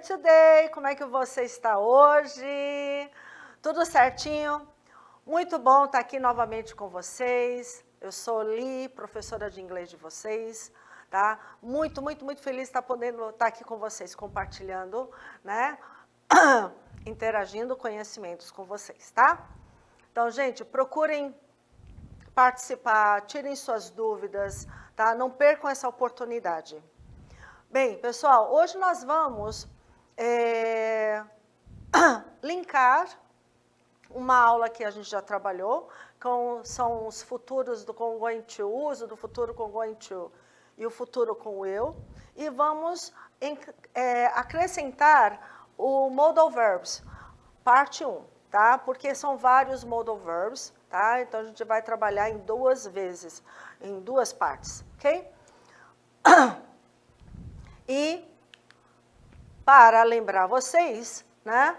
today? Como é que você está hoje? Tudo certinho? Muito bom estar aqui novamente com vocês. Eu sou Li, professora de inglês de vocês, tá? Muito feliz de estar podendo estar aqui com vocês, compartilhando, né? Interagindo conhecimentos com vocês, tá? Então, gente, procurem participar, tirem suas dúvidas, tá? Não percam essa oportunidade. Bem, pessoal, hoje nós vamos linkar uma aula que a gente já trabalhou, são os futuros do com going to, uso do futuro com going to e o futuro com will, e vamos acrescentar o modal verbs, parte 1, tá? Porque são vários modal verbs, tá? Então a gente vai trabalhar em duas vezes, em duas partes, ok? E para lembrar vocês, né,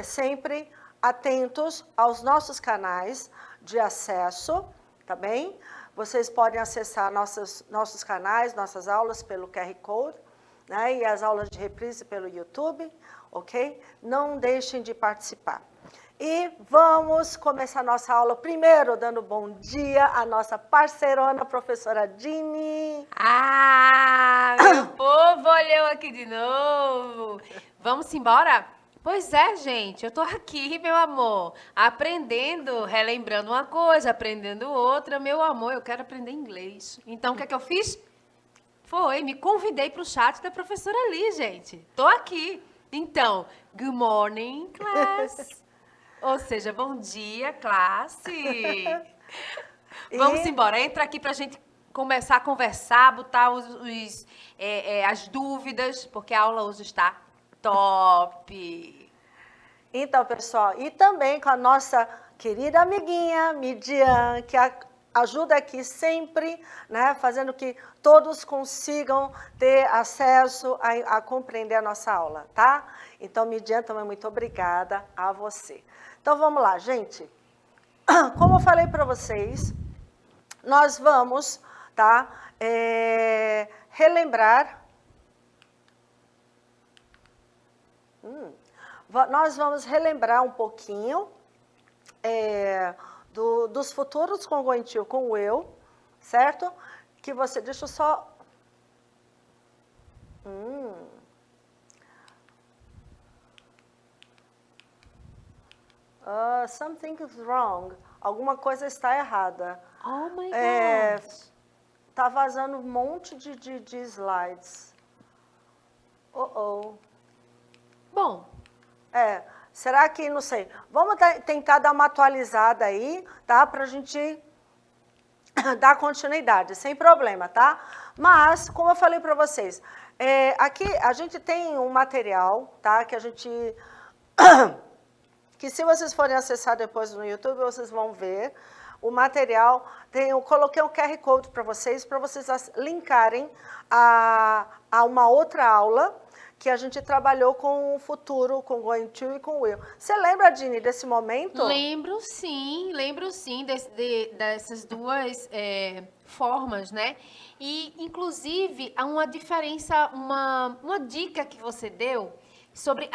sempre atentos aos nossos canais de acesso, tá bem? Vocês podem acessar nossos canais, nossas aulas pelo QR Code, né, e as aulas de reprise pelo YouTube, ok? Não deixem de participar. E vamos começar nossa aula primeiro dando bom dia à nossa parceirona, professora Dini. Ah, meu povo, olha eu aqui de novo. Vamos embora? Pois é, gente, eu tô aqui, meu amor, aprendendo, relembrando uma coisa, aprendendo outra. Meu amor, eu quero aprender inglês. Então, o que é que eu fiz? Me convidei para o chat da professora Li, gente. Tô aqui. Então, good morning, class. Ou seja, bom dia, classe. Vamos embora, entra aqui pra gente começar a conversar, botar as dúvidas, porque a aula hoje está top. Então, pessoal, e também com a nossa querida amiguinha Midian, que ajuda aqui sempre, né, fazendo que todos consigam ter acesso a compreender a nossa aula, tá? Então, Midian, também muito obrigada a você. Então, vamos lá, gente. Como eu falei para vocês, nós vamos, tá, relembrar. Nós vamos relembrar um pouquinho dos futuros com going to, com will, certo? Que você, deixa eu só... something is wrong. Alguma coisa está errada. Oh my God. Tá vazando um monte de slides. Bom. Será que, não sei, vamos tentar dar uma atualizada aí, tá? Pra gente dar continuidade, sem problema, tá? Mas, como eu falei para vocês, aqui a gente tem um material, tá? Que a gente... que se vocês forem acessar depois no YouTube, vocês vão ver o material. Eu coloquei um QR Code para vocês linkarem a uma outra aula que a gente trabalhou com o futuro, com going to e com will. Você lembra, Dini, desse momento? Lembro sim dessas duas formas, né? E, inclusive, há uma diferença, uma dica que você deu sobre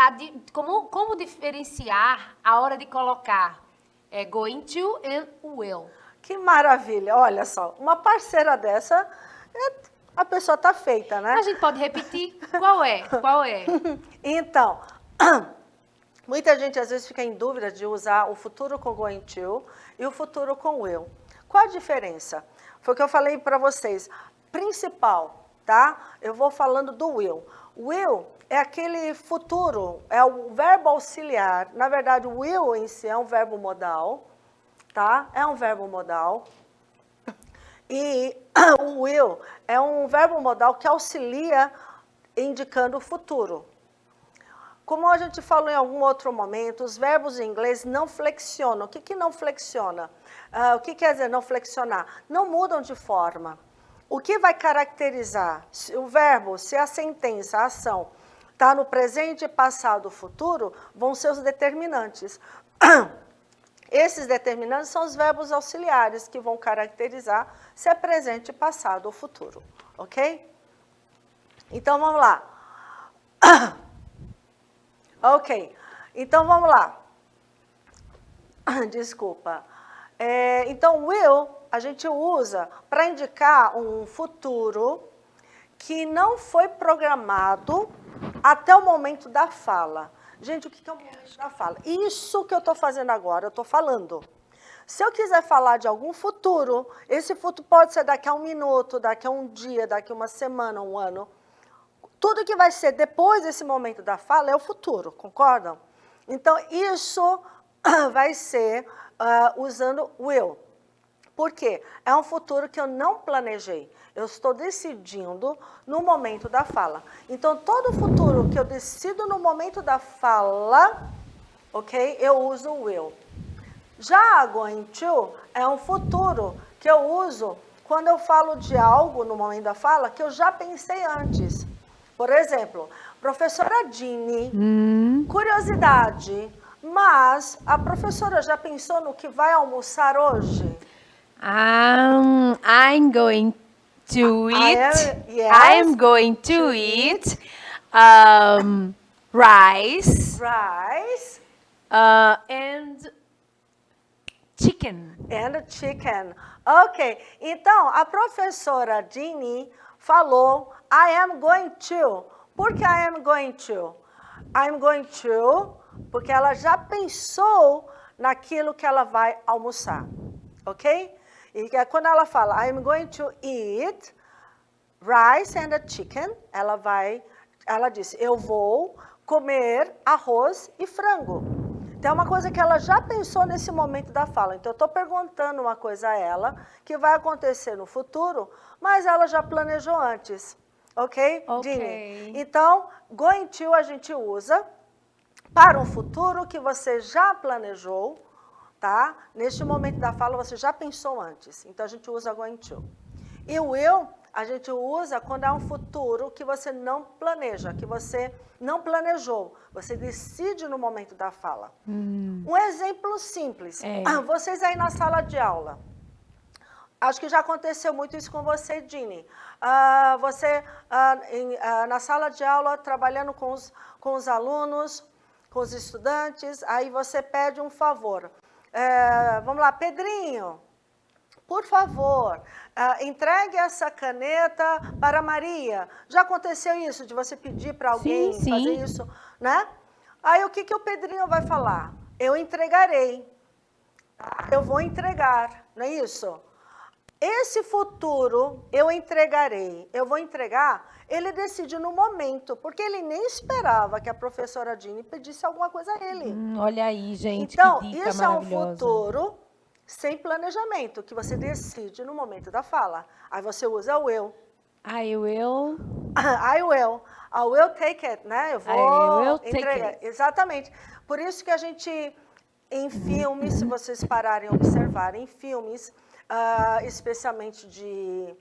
como diferenciar a hora de colocar going to e will. Que maravilha! Olha só, uma parceira dessa, a pessoa está feita, né? A gente pode repetir? Qual é? Então, muita gente às vezes fica em dúvida de usar o futuro com going to e o futuro com will. Qual a diferença? Foi o que eu falei para vocês. Principal, tá? Eu vou falando do will. Will é aquele futuro, é o verbo auxiliar. Na verdade, o will em si é um verbo modal, tá? É um verbo modal. E o will é um verbo modal que auxilia indicando o futuro. Como a gente falou em algum outro momento, os verbos em inglês não flexionam. O que não flexiona? O que quer dizer não flexionar? Não mudam de forma. O que vai caracterizar o verbo, se a sentença, a ação, está no presente, passado, futuro, vão ser os determinantes. Esses determinantes são os verbos auxiliares que vão caracterizar se é presente, passado ou futuro, ok? Então, vamos lá. Ok, então vamos lá. Desculpa. Então, will, a gente usa para indicar um futuro que não foi programado até o momento da fala. Gente, o que é o momento da fala? Isso que eu estou fazendo agora, eu estou falando. Se eu quiser falar de algum futuro, esse futuro pode ser daqui a 1 minuto, daqui a um dia, daqui a uma semana, um ano. Tudo que vai ser depois desse momento da fala é o futuro, concordam? Então, isso vai ser usando will. Por quê? É um futuro que eu não planejei. Eu estou decidindo no momento da fala. Então, todo futuro que eu decido no momento da fala, ok? Eu uso will. Já going to é um futuro que eu uso quando eu falo de algo no momento da fala que eu já pensei antes. Por exemplo, professora Dini, curiosidade, mas a professora já pensou no que vai almoçar hoje? I'm going to eat. Yes, I'm going to eat rice rice and chicken. and chicken. Ok, então a professora Dini falou I am going to. Por que I am going to? I'm going to, porque ela já pensou naquilo que ela vai almoçar, ok? E quando ela fala I'm going to eat rice and a chicken, ela disse, eu vou comer arroz e frango. Então, é uma coisa que ela já pensou nesse momento da fala. Então, eu estou perguntando uma coisa a ela, que vai acontecer no futuro, mas ela já planejou antes. Ok? Dini? Então, going to a gente usa para um futuro que você já planejou, tá? Neste momento da fala, você já pensou antes. Então, a gente usa going to. E o will, a gente usa quando é um futuro que você não planeja, que você não planejou. Você decide no momento da fala. Um exemplo simples. Vocês aí na sala de aula. Acho que já aconteceu muito isso com você, Dini. Você, na sala de aula, trabalhando com os alunos, com os estudantes, aí você pede um favor. Vamos lá, Pedrinho, por favor, entregue essa caneta para a Maria. Já aconteceu isso, de você pedir para alguém fazer isso, né? Aí o que o Pedrinho vai falar? Eu entregarei. Eu vou entregar, não é isso? Esse futuro, eu entregarei, eu vou entregar, ele decide no momento, porque ele nem esperava que a professora Dini pedisse alguma coisa a ele. Olha aí, gente, então, que dica isso é um maravilhosa. futuro sem planejamento, que você decide no momento da fala. Aí você usa o will. I will. I will take it, né? Eu vou entregar. Exatamente. Por isso que a gente, em filmes, se vocês pararem e observarem, em filmes, especialmente de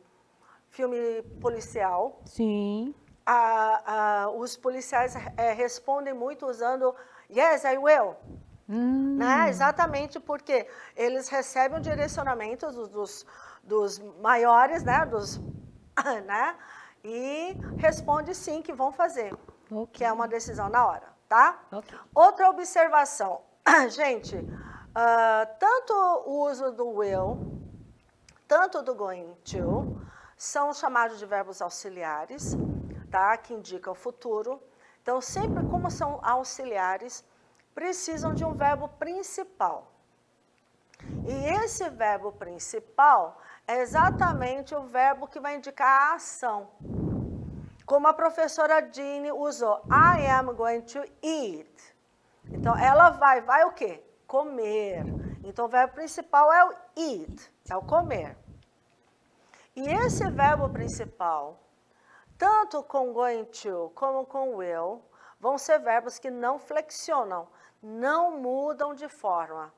filme policial. Sim. Os policiais respondem muito usando yes, I will. Né? Exatamente porque eles recebem o direcionamento dos maiores, né? Né? E responde sim que vão fazer, que é uma decisão na hora, tá? Outra observação. Gente, tanto o uso do will, tanto do going to, são chamados de verbos auxiliares, tá? Que indicam o futuro. Então, sempre como são auxiliares, precisam de um verbo principal. E esse verbo principal é exatamente o verbo que vai indicar a ação. Como a professora Dini usou, I am going to eat. Então, ela vai o quê? Comer. Então, o verbo principal é o eat, é o comer. E esse verbo principal, tanto com going to como com will, vão ser verbos que não flexionam, não mudam de forma,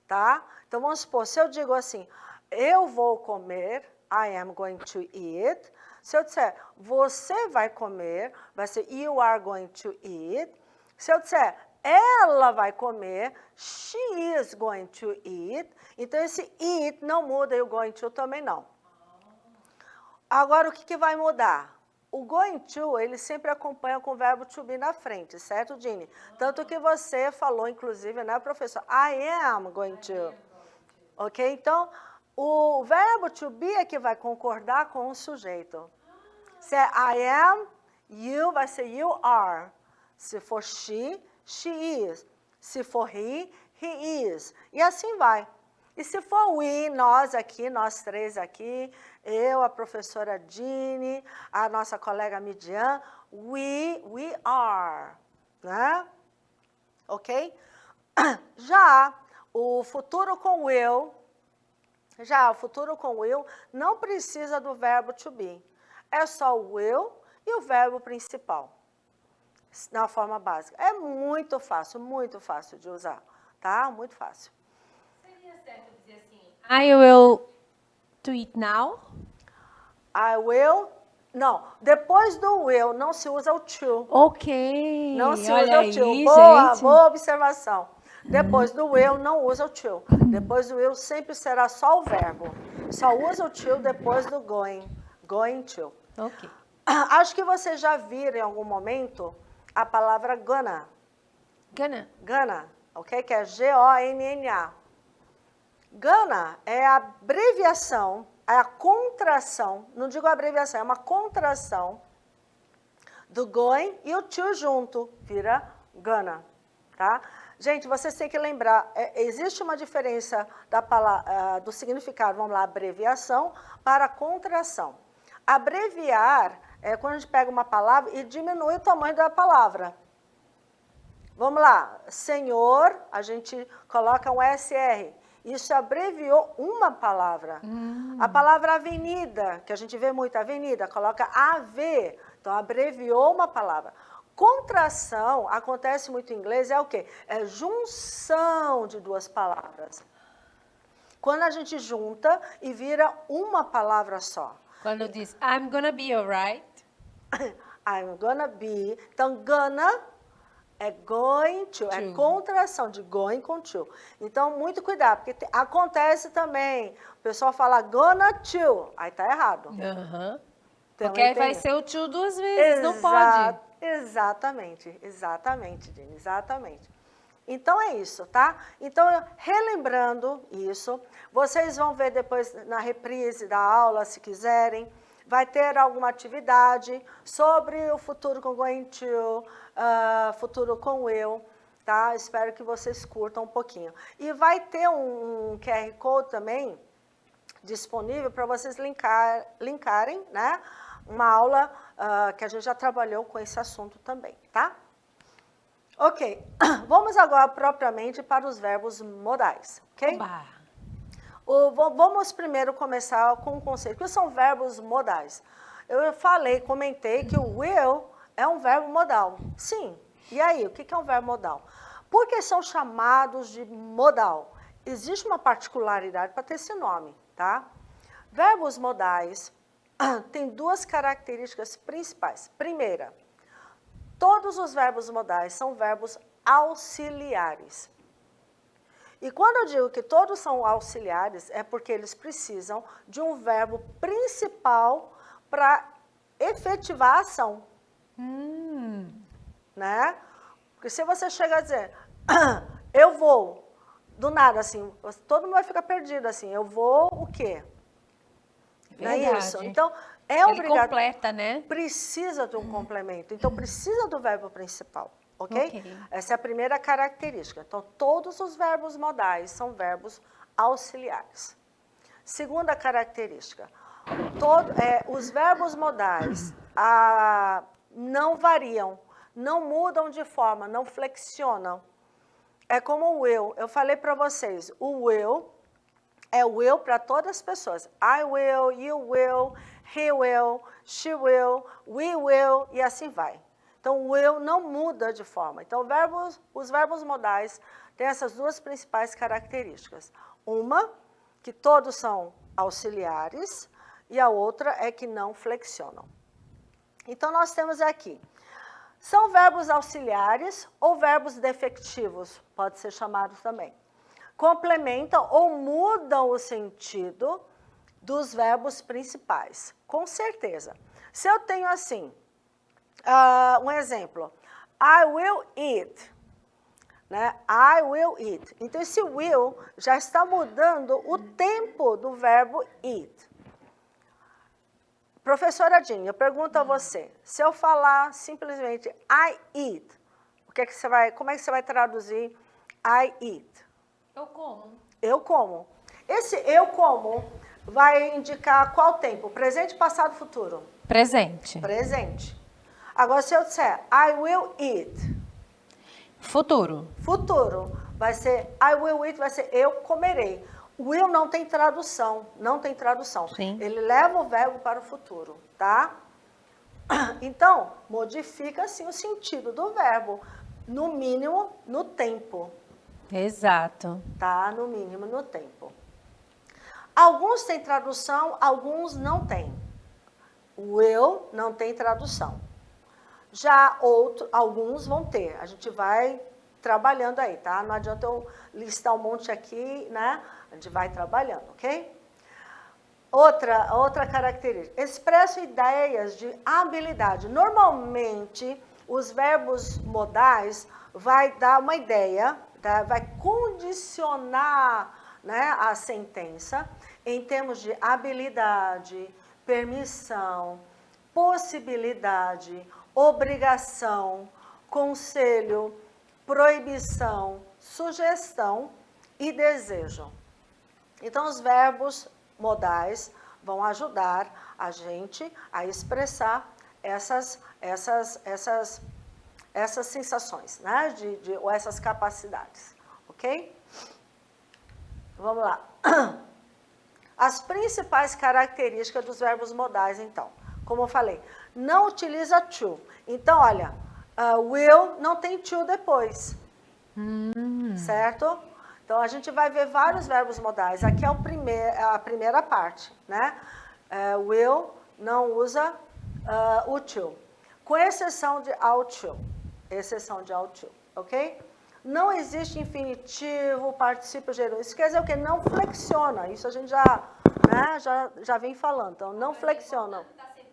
tá? Então, vamos supor, se eu digo assim, eu vou comer, I am going to eat. Se eu disser, você vai comer, vai ser you are going to eat. Se eu disser, ela vai comer, she is going to eat. Então, esse eat não muda e o going to também não. Agora, o que vai mudar? o going to, ele sempre acompanha com o verbo to be na frente, certo, Dini? Tanto que você falou, inclusive, né, professor? I am going to. Ok? Então, o verbo to be é que vai concordar com o sujeito. Se é I am, you vai ser you are. Se for she is. Se for he is. E assim vai. E se for we, nós aqui, nós três aqui, eu, a professora Dini, a nossa colega Midian, we are. Né? Ok? Já o futuro com will, não precisa do verbo to be. É só o will e o verbo principal, na forma básica. É muito fácil de usar, tá? Muito fácil. Seria certo dizer assim, I will to eat now? I will, não, depois do will não se usa o to. Ok, Não se olha usa aí, o to. Boa, gente. boa observação. Depois do will, não usa o to. Depois do will, sempre será só o verbo. Só usa o to depois do going. Going to. Ok. Acho que vocês já viram em algum momento a palavra gonna. Gonna, ok? Que é G-O-N-N-A. Gonna é a abreviação, é a contração, não digo abreviação, é uma contração do going e o to junto, vira gonna, tá? Gente, vocês têm que lembrar, existe uma diferença do significado, vamos lá, abreviação para contração. Abreviar é quando a gente pega uma palavra e diminui o tamanho da palavra. Vamos lá, senhor, a gente coloca um SR. Isso abreviou uma palavra. A palavra avenida, que a gente vê muito, avenida, coloca AV. Então, abreviou uma palavra. Contração, acontece muito em inglês, é o quê? É junção de duas palavras. Quando a gente junta e vira uma palavra só. Quando diz, I'm gonna be alright. I'm gonna be. Então, gonna é going to, é contração de going com to. Então, muito cuidado, porque acontece também. O pessoal fala gonna to, aí tá errado. Porque aí vai ser o to duas vezes, não pode. Exatamente, Dini, exatamente. Então, é isso, tá? Então, relembrando isso, vocês vão ver depois na reprise da aula, se quiserem, vai ter alguma atividade sobre o futuro com going to, futuro com will, tá? Espero que vocês curtam um pouquinho. E vai ter um QR Code também disponível para vocês linkarem, né? Uma aula que a gente já trabalhou com esse assunto também, tá? Ok, vamos agora propriamente para os verbos modais, ok? Vamos primeiro começar com um conceito. O que são verbos modais? Eu comentei que o will é um verbo modal. Sim. E aí, o que é um verbo modal? Por que são chamados de modal? Existe uma particularidade para ter esse nome, tá? Verbos modais têm duas características principais. Primeira, todos os verbos modais são verbos auxiliares. E quando eu digo que todos são auxiliares, é porque eles precisam de um verbo principal para efetivar a ação. Né? Porque se você chega a dizer, eu vou, do nada, assim, todo mundo vai ficar perdido, assim, eu vou o quê? Não é isso? Então, é obrigado. Completa, né? Precisa de um complemento. Então, precisa do verbo principal. Ok? Essa é a primeira característica. Então, todos os verbos modais são verbos auxiliares. Segunda característica. Os verbos modais não variam, não mudam de forma, não flexionam. É como o will. Eu falei para vocês, o will é will para todas as pessoas. I will, you will, he will, she will, we will, e assim vai. Então, o will não muda de forma. Então, os verbos modais têm essas duas principais características. Uma, que todos são auxiliares, e a outra é que não flexionam. Então, nós temos aqui, são verbos auxiliares ou verbos defectivos, pode ser chamados também. Complementam ou mudam o sentido dos verbos principais, com certeza. Se eu tenho assim, um exemplo, I will eat, né? I will eat. Então, esse will já está mudando o tempo do verbo eat. Professora Jean, eu pergunto a você, se eu falar simplesmente I eat, como é que você vai traduzir I eat? Eu como. Eu como. Esse eu como vai indicar qual tempo? Presente, passado, futuro? Presente. Presente. Agora, se eu disser I will eat, Futuro. futuro, vai ser I will eat, vai ser eu comerei. Will não tem tradução, não tem tradução. Sim. Ele leva o verbo para o futuro, tá? Então, modifica assim o sentido do verbo, no mínimo no tempo, Exato. tá? No mínimo no tempo. Alguns têm tradução, alguns não têm. Will não tem tradução. Já alguns vão ter. A gente vai trabalhando aí, tá? Não adianta eu listar um monte aqui, né? A gente vai trabalhando, ok? Outra característica. Expresso ideias de habilidade. Normalmente, os verbos modais vai dar uma ideia, tá? Vai condicionar, né, a sentença em termos de habilidade, permissão, possibilidade, obrigação, conselho, proibição, sugestão e desejo. Então, os verbos modais vão ajudar a gente a expressar essas sensações, né? Ou essas capacidades, ok? Vamos lá. As principais características dos verbos modais, então. Como eu falei, não utiliza to. Então, olha, will não tem to depois. Certo? Então, a gente vai ver vários verbos modais. Aqui é a primeira parte, né? Will não usa o to. Com exceção de ao to. Exceção de ao to, ok? Não existe infinitivo, particípio gerúndio. Isso quer dizer o quê? Não flexiona. Isso a gente já vem falando. Então, não flexiona.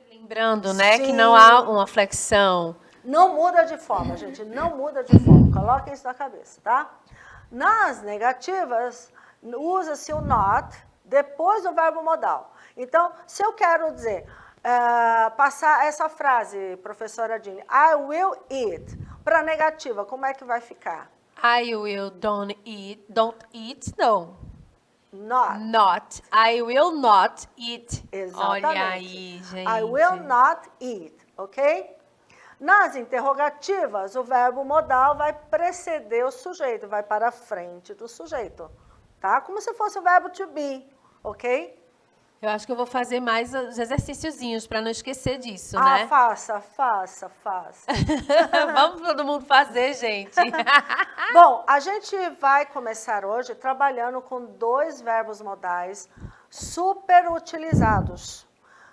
Lembrando, né, Sim. que não há uma flexão. Não muda de forma, gente. Não muda de forma. Coloquem isso na cabeça, tá? Nas negativas, usa-se o not depois do verbo modal. Então, se eu quero dizer, passar essa frase, professora Jean, I will eat, para negativa, como é que vai ficar? I will don't eat, não. Not. Not. I will not eat. Exatamente. Olha aí, gente. I will not eat, ok? Nas interrogativas, o verbo modal vai preceder o sujeito, vai para a frente do sujeito, tá? Como se fosse o verbo to be, ok? Eu acho que eu vou fazer mais os exercíciozinhos para não esquecer disso, né? Faça. Vamos todo mundo fazer, gente. Bom, a gente vai começar hoje trabalhando com 2 verbos modais super utilizados,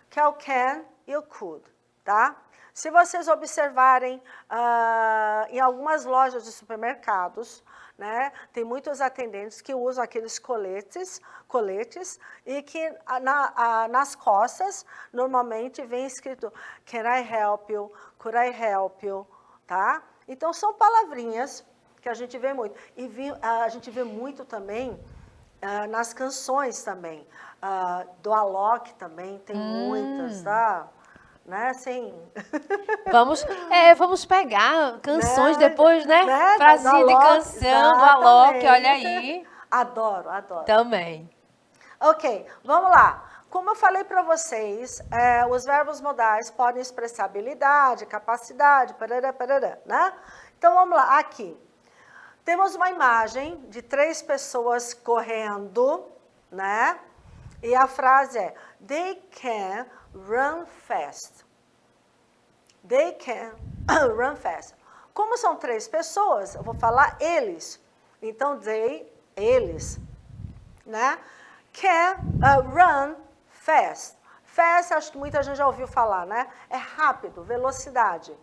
que é o can e o could, tá? Se vocês observarem em algumas lojas de supermercados, né, tem muitos atendentes que usam aqueles coletes e que nas costas normalmente vem escrito Can I help you? Could I help you? Tá? Então são palavrinhas que a gente vê muito. E a gente vê muito também nas canções também. Do Alok também tem muitas, tá? Né, assim. Vamos pegar canções depois, né? Frasinha de canção do Alok, olha aí. Adoro. Também. Ok, vamos lá. Como eu falei para vocês, os verbos modais podem expressar habilidade, capacidade, parará, né? Então, vamos lá, aqui. Temos uma imagem de 3 pessoas correndo, né? E a frase é, they can run fast. They can run fast. Como são 3 pessoas, eu vou falar eles. Então, eles, né? Can run fast. Fast, acho que muita gente já ouviu falar, né? É rápido, velocidade,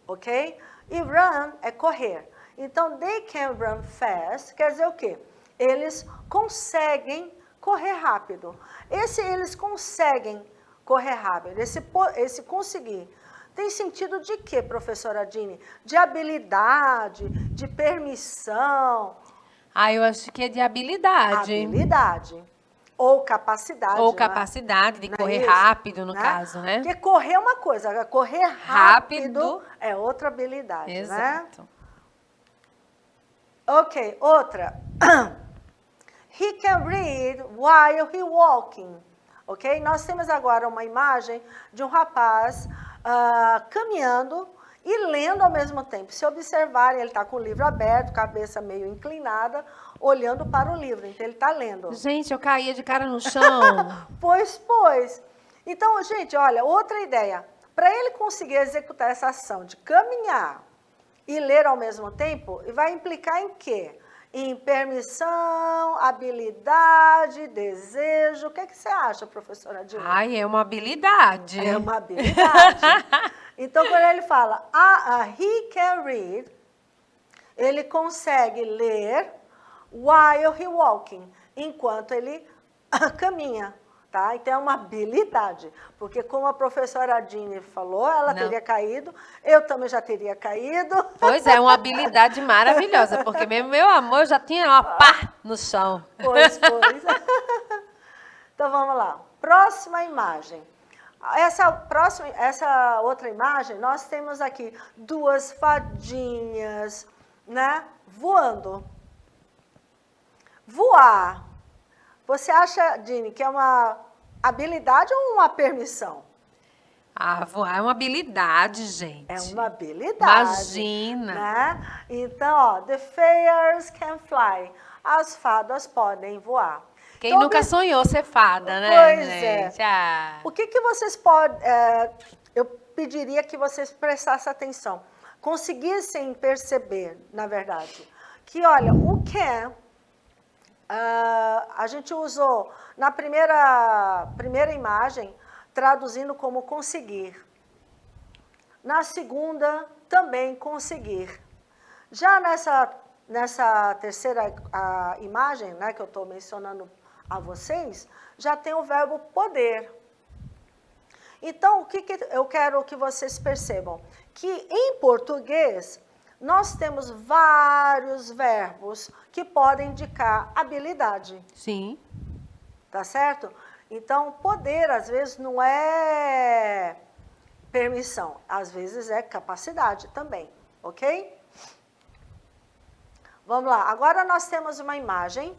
ok? E run é correr. Então, they can run fast quer dizer o quê? Eles conseguem correr rápido. Eles conseguem correr rápido, esse conseguir. Tem sentido de quê, professora Dini? De habilidade, de permissão. Eu acho que é de habilidade. Habilidade. Ou capacidade. Ou capacidade de não correr isso? rápido, no caso, né? Porque correr é uma coisa, agora correr rápido Rápido. é outra habilidade, né? Exato. Ok, outra. He can read while he walking. Ok? Nós temos agora uma imagem de um rapaz caminhando e lendo ao mesmo tempo. Se observarem, ele está com o livro aberto, cabeça meio inclinada, olhando para o livro. Então, ele está lendo. Gente, eu caía de cara no chão. Pois. Então, gente, olha, outra ideia. Para ele conseguir executar essa ação de caminhar e ler ao mesmo tempo, vai implicar em quê? Em permissão, habilidade, desejo. O que você acha, professora Dilma? É uma habilidade. É uma habilidade. Então, quando ele fala, he can read, ele consegue ler while he walking, enquanto ele caminha. Tá? Então, é uma habilidade, porque como a professora Dini falou, ela teria caído, eu também já teria caído. Pois é, uma habilidade maravilhosa, porque mesmo meu amor já tinha uma pá no chão. Pois. Então, vamos lá. Próxima imagem. Essa outra imagem, nós temos aqui duas fadinhas, né? Voando. Voar. Você acha, Dini, que é uma habilidade ou uma permissão? Voar é uma habilidade, gente. É uma habilidade. Imagina. Né? Então, the fairies can fly. As fadas podem voar. Quem então, nunca sonhou ser fada, né? Pois gente? O que vocês podem... eu pediria que vocês prestassem atenção. Conseguissem perceber, na verdade, que, olha, o can... a gente usou na primeira imagem, traduzindo como conseguir. Na segunda, também conseguir. Já nessa terceira imagem, né, que eu estou mencionando a vocês, já tem o verbo poder. Então, o que eu quero que vocês percebam? Que em português, nós temos vários verbos que podem indicar habilidade. Sim. Tá certo? Então, poder, às vezes, não é permissão. Às vezes, é capacidade também. Ok? Vamos lá. Agora, nós temos uma imagem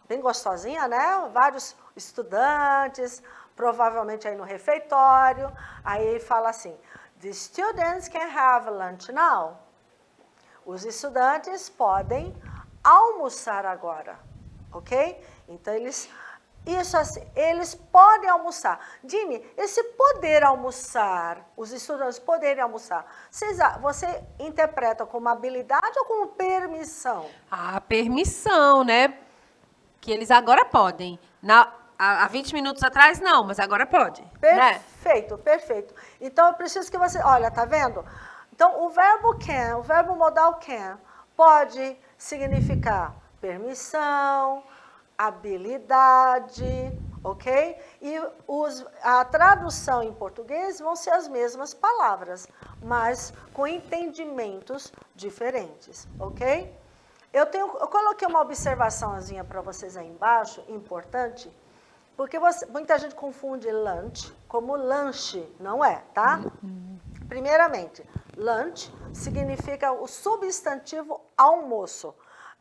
bem gostosinha, né? Vários estudantes, provavelmente aí no refeitório. Aí ele fala assim... The students can have lunch now. Os estudantes podem almoçar agora, ok? Então, eles podem almoçar. Dini, esse poder almoçar, os estudantes poderem almoçar, você interpreta como habilidade ou como permissão? Permissão, né? Que eles agora podem. Há 20 minutos atrás, não, mas agora pode. Perfeito, né? Perfeito. Então, eu preciso que você... Olha, tá vendo? Então, o verbo can, o verbo modal can, pode significar permissão, habilidade, ok? E a tradução em português vão ser as mesmas palavras, mas com entendimentos diferentes, ok? Eu coloquei uma observaçãozinha para vocês aí embaixo, importante, porque muita gente confunde lunch como lanche, não é, tá? Primeiramente, lunch significa o substantivo almoço,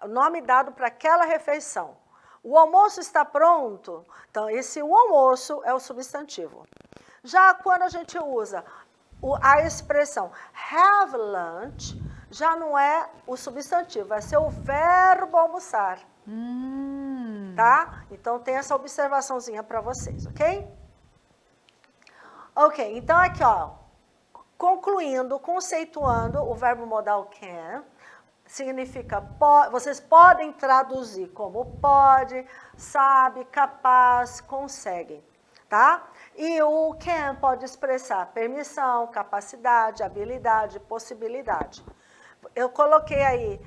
o nome dado para aquela refeição. O almoço está pronto, então o almoço é o substantivo. Já quando a gente usa a expressão have lunch, já não é o substantivo, vai ser o verbo almoçar. Tá? Então, tem essa observaçãozinha para vocês, ok? Ok, então aqui, ó, concluindo, conceituando, o verbo modal can significa, vocês podem traduzir como pode, sabe, capaz, consegue, tá? E o can pode expressar permissão, capacidade, habilidade, possibilidade. Eu coloquei aí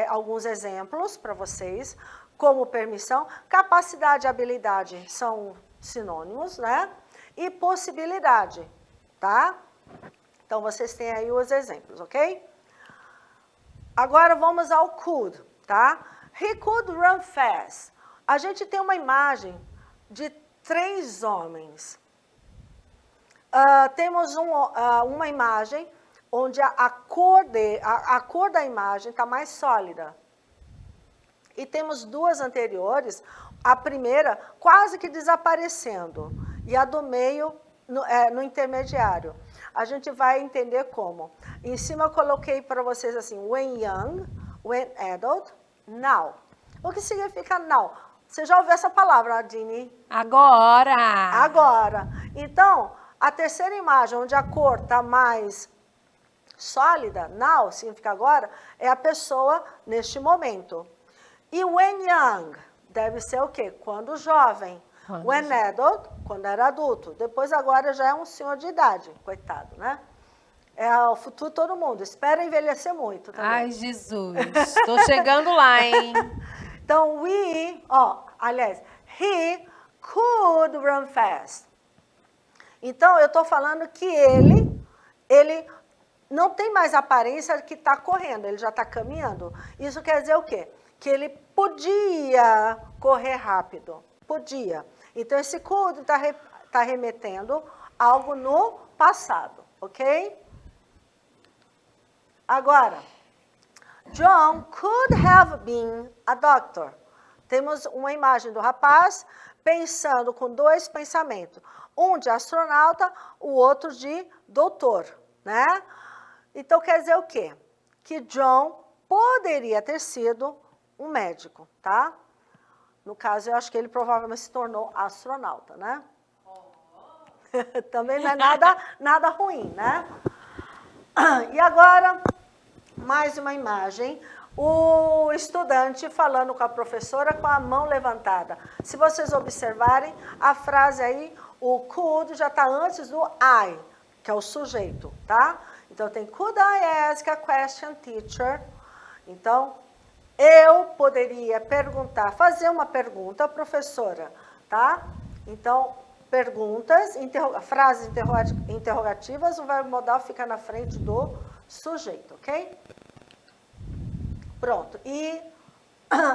alguns exemplos para vocês, como permissão. Capacidade e habilidade são sinônimos, né? E possibilidade, tá? Então, vocês têm aí os exemplos, ok? Agora, vamos ao could, tá? He could run fast. A gente tem uma imagem de 3 homens. Temos uma imagem onde a cor da imagem está mais sólida. E temos 2 anteriores, a primeira quase que desaparecendo, e a do meio no intermediário. A gente vai entender como. Em cima eu coloquei para vocês assim, when young, when adult, now. O que significa now? Você já ouviu essa palavra, Adine? Agora! Agora. Então, a terceira imagem, onde a cor está mais sólida, now, significa agora, é a pessoa neste momento. E when young, deve ser o quê? Quando jovem. When adult, quando era adulto. Depois agora já é um senhor de idade, coitado, né? É o futuro de todo mundo. Espera envelhecer muito também. Ai, Jesus. Tô chegando lá, hein? Então, aliás, he could run fast. Então, eu estou falando que ele não tem mais aparência de que está correndo, ele já está caminhando. Isso quer dizer o quê? Que ele podia correr rápido. Podia. Então, esse could está remetendo algo no passado, ok? Agora, John could have been a doctor. Temos uma imagem do rapaz pensando com 2 pensamentos. Um de astronauta, o outro de doutor, né? Então, quer dizer o quê? Que John poderia ter sido um médico, tá? No caso, eu acho que ele provavelmente se tornou astronauta, né? Também não é nada ruim, né? E agora, mais uma imagem. O estudante falando com a professora com a mão levantada. Se vocês observarem, a frase aí, o could já está antes do I, que é o sujeito, tá? Então, tem could I ask a question, teacher? Então, eu poderia perguntar, fazer uma pergunta, professora, tá? Então, perguntas, frases interrogativas, o verbo modal fica na frente do sujeito, ok? Pronto. E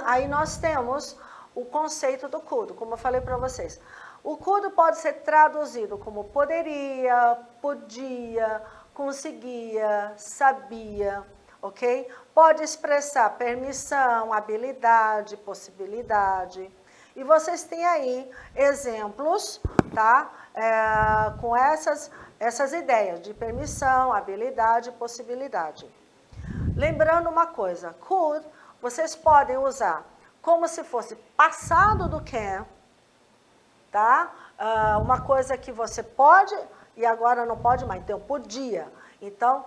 aí nós temos o conceito do could, como eu falei para vocês. O could pode ser traduzido como poderia, podia, conseguia, sabia, ok? Pode expressar permissão, habilidade, possibilidade. E vocês têm aí exemplos, tá? Com essas ideias de permissão, habilidade, possibilidade. Lembrando uma coisa, could, vocês podem usar como se fosse passado do can, tá? Uma coisa que você pode e agora não pode mais, então podia. Então,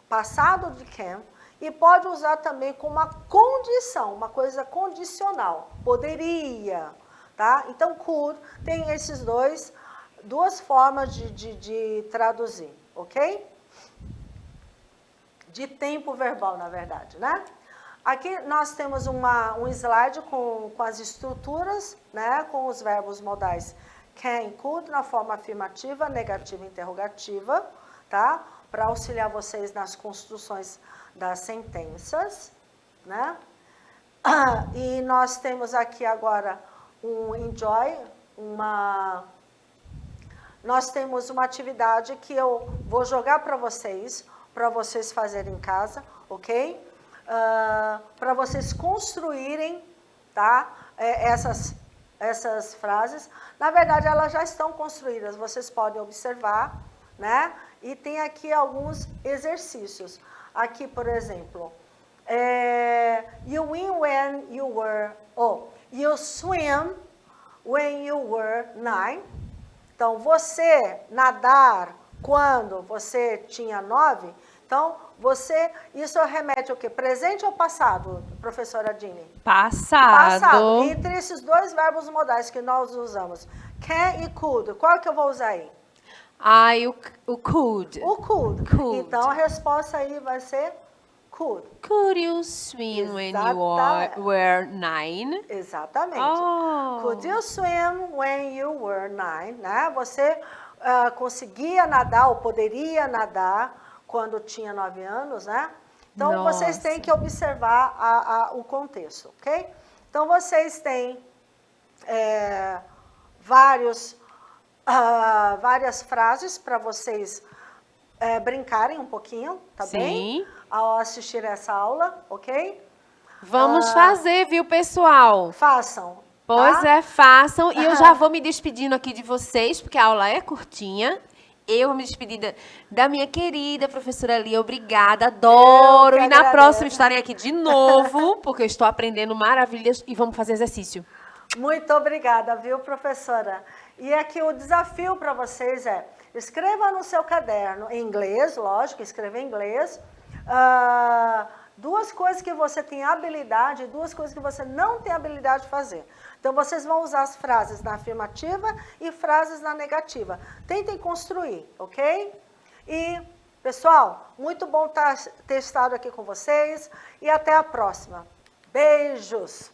passado de can, e pode usar também como uma condição, uma coisa condicional, poderia, tá? Então, could tem esses duas formas de traduzir, ok? De tempo verbal, na verdade, né? Aqui nós temos um slide com as estruturas, né? Com os verbos modais can e could na forma afirmativa, negativa e interrogativa, tá? Para auxiliar vocês nas construções das sentenças, né? E nós temos aqui agora um enjoy, nós temos uma atividade que eu vou jogar para vocês fazerem em casa, ok? Para vocês construírem, tá? Essas frases. Na verdade, elas já estão construídas, vocês podem observar, né? E tem aqui alguns exercícios. Aqui, por exemplo, you win when you were, you swim when you were 9. Então, você nadar quando você tinha 9, então, isso remete ao quê? Presente ou passado, professora Dini? Passado. Entre esses 2 verbos modais que nós usamos, can e could, qual que eu vou usar aí? O could. O could. Could. Então, a resposta aí vai ser Could. Could you swim when you were 9? Exatamente. Oh. Could you swim when you were 9? Né? Você conseguia nadar ou poderia nadar quando tinha 9 anos, né? Então, vocês têm que observar o contexto, ok? Então, vocês têm várias frases para vocês brincarem um pouquinho, tá bem? Ao assistir essa aula, ok? Vamos fazer, viu, pessoal? Façam. Pois é, façam. E eu já vou me despedindo aqui de vocês, porque a aula é curtinha. Eu vou me despedir da minha querida professora Lia. Obrigada, adoro. E na próxima estarei aqui de novo, porque eu estou aprendendo maravilhas e vamos fazer exercício. Muito obrigada, viu, professora? E aqui o desafio para vocês é, escreva no seu caderno, em inglês, lógico, escreva em inglês, 2 coisas que você tem habilidade e 2 coisas que você não tem habilidade de fazer. Então, vocês vão usar as frases na afirmativa e frases na negativa. Tentem construir, ok? E, pessoal, muito bom ter estado aqui com vocês e até a próxima. Beijos!